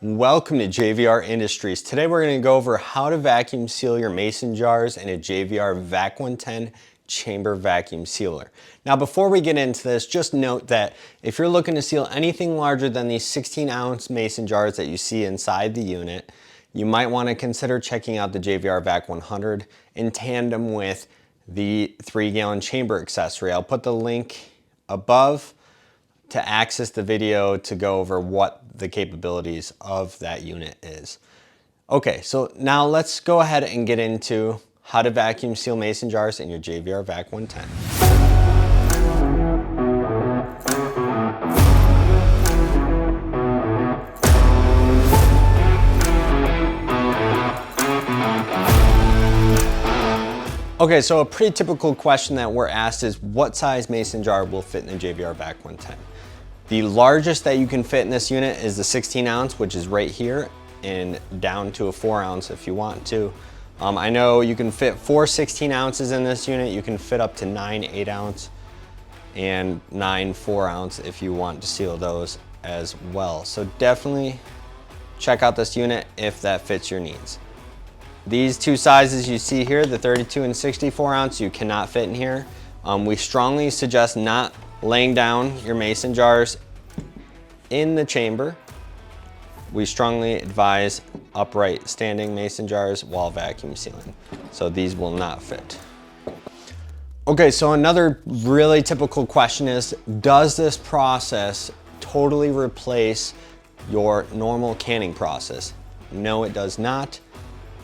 Welcome to JVR Industries. Today we're going to go over how to vacuum seal your mason jars in a JVR Vac110 chamber vacuum sealer. Now before we get into this, just note that if you're looking to seal anything larger than these 16-ounce mason jars that you see inside the unit, you might want to consider checking out the JVR Vac100 in tandem with the 3-gallon chamber accessory. I'll put the link above to access the video to go over what the capabilities of that unit is. Okay, so now let's go ahead and get into how to vacuum seal mason jars in your JVR Vac110. Okay, so a pretty typical question that we're asked is what size mason jar will fit in the JVR Vac110? The largest that you can fit in this unit is the 16 ounce, which is right here, and down to a 4 ounce if you want to. I know you can fit 4 16 ounces in this unit. You can fit up to 9 8 ounce and 9 4 ounce if you want to seal those as well. So definitely check out this unit if that fits your needs. These two sizes you see here, the 32 and 64 ounce, you cannot fit in here. We strongly suggest not laying down your mason jars in the chamber. We strongly advise upright standing mason jars while vacuum sealing. So these will not fit. Okay, so another really typical question is, does this process totally replace your normal canning process? No, it does not.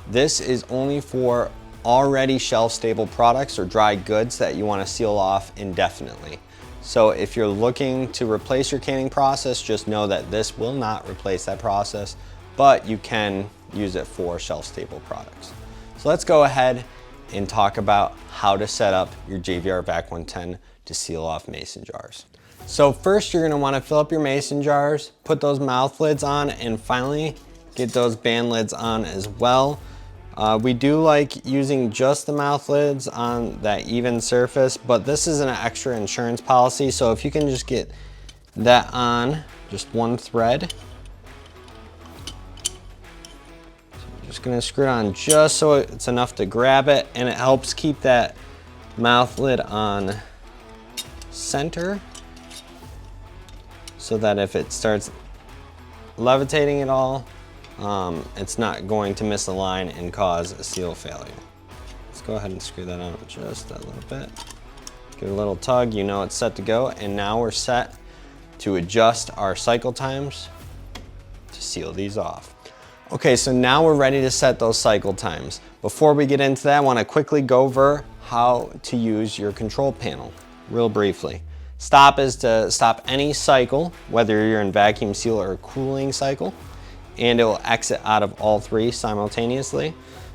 This is only for already shelf-stable products or dry goods that you want to seal off indefinitely. So if you're looking to replace your canning process, just know that this will not replace that process, but you can use it for shelf-stable products. So let's go ahead and talk about how to set up your JVR Vac110 to seal off mason jars. So first you're going to want to fill up your mason jars, put those mouth lids on, and finally get those band lids on as well. We do like using just the mouth lids on that even surface, but this is an extra insurance policy, so if you can just get that on, just one thread. So I'm just gonna screw it on just so it's enough to grab it, and it helps keep that mouth lid on center so that if it starts levitating at all, it's not going to miss a line and cause a seal failure. Let's go ahead and screw that on just a little bit. Give it a little tug, you know it's set to go, and now we're set to adjust our cycle times to seal these off. Okay, so now we're ready to set those cycle times. Before we get into that, I want to quickly go over how to use your control panel real briefly. Stop is to stop any cycle, whether you're in vacuum seal or cooling cycle, and it will exit out of all three simultaneously.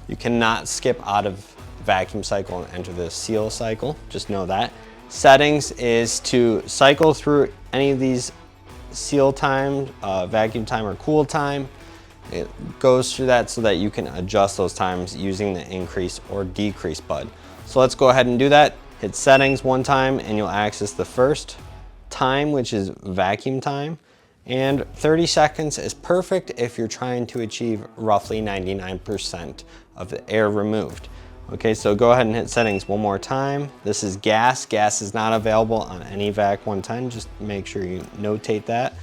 You cannot skip out of vacuum cycle and enter the seal cycle, just know that. Settings is to cycle through any of these seal time, vacuum time, or cool time. It goes through that so that you can adjust those times using the increase or decrease button. So let's go ahead and do that. Hit settings one time and you'll access the first time, which is vacuum time. And 30 seconds is perfect if you're trying to achieve roughly 99% of the air removed. Okay, so go ahead and hit settings one more time. This is gas. Gas is not available on any Vac110. Just make sure you notate that.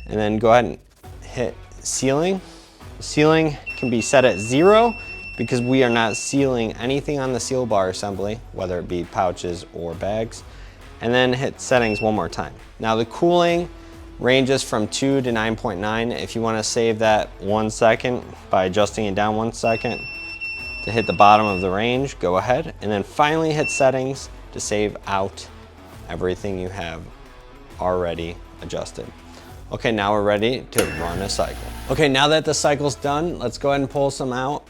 And then go ahead and hit sealing. Sealing can be set at 0 because we are not sealing anything on the seal bar assembly, whether it be pouches or bags. And then hit settings one more time. Now the cooling ranges from 2 to 9.9. If you want to save that 1 second by adjusting it down 1 second to hit the bottom of the range, go ahead. And then finally hit settings to save out everything you have already adjusted. Okay, now we're ready to run a cycle. Okay, now that the cycle's done, let's go ahead and pull some out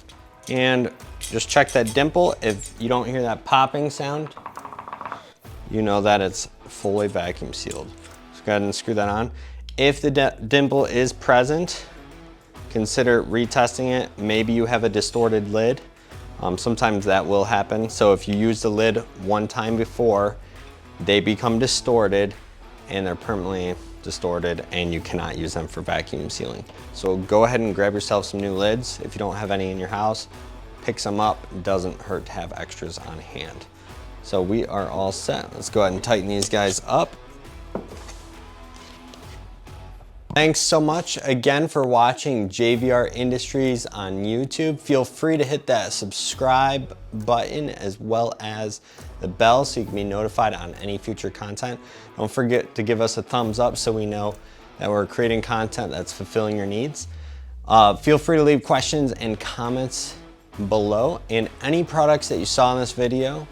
and just check that dimple. If you don't hear that popping sound, you know that it's fully vacuum sealed. Go ahead and screw that on. If the dimple is present, consider retesting it. Maybe you have a distorted lid. Sometimes that will happen. So if you use the lid one time before, they become distorted and they're permanently distorted, and you cannot use them for vacuum sealing. So go ahead and grab yourself some new lids. If you don't have any in your house, pick some up. It doesn't hurt to have extras on hand. So we are all set. Let's go ahead and tighten these guys up. Thanks so much again for watching JVR Industries on YouTube. Feel free to hit that subscribe button as well as the bell so you can be notified on any future content. Don't forget to give us a thumbs up so we know that we're creating content that's fulfilling your needs. Feel free to leave questions and comments below, and any products that you saw in this video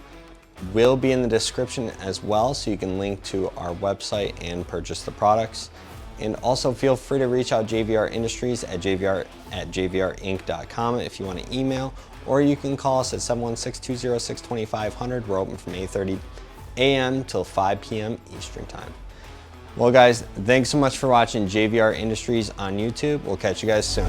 will be in the description as well, so you can link to our website and purchase the products. And also feel free to reach out JVR Industries at jvrinc.com if you want to email, or you can call us at 716-206-2500. We're open from 8:30 a.m. till 5 p.m. Eastern Time. Well guys, thanks so much for watching JVR Industries on YouTube. We'll catch you guys soon.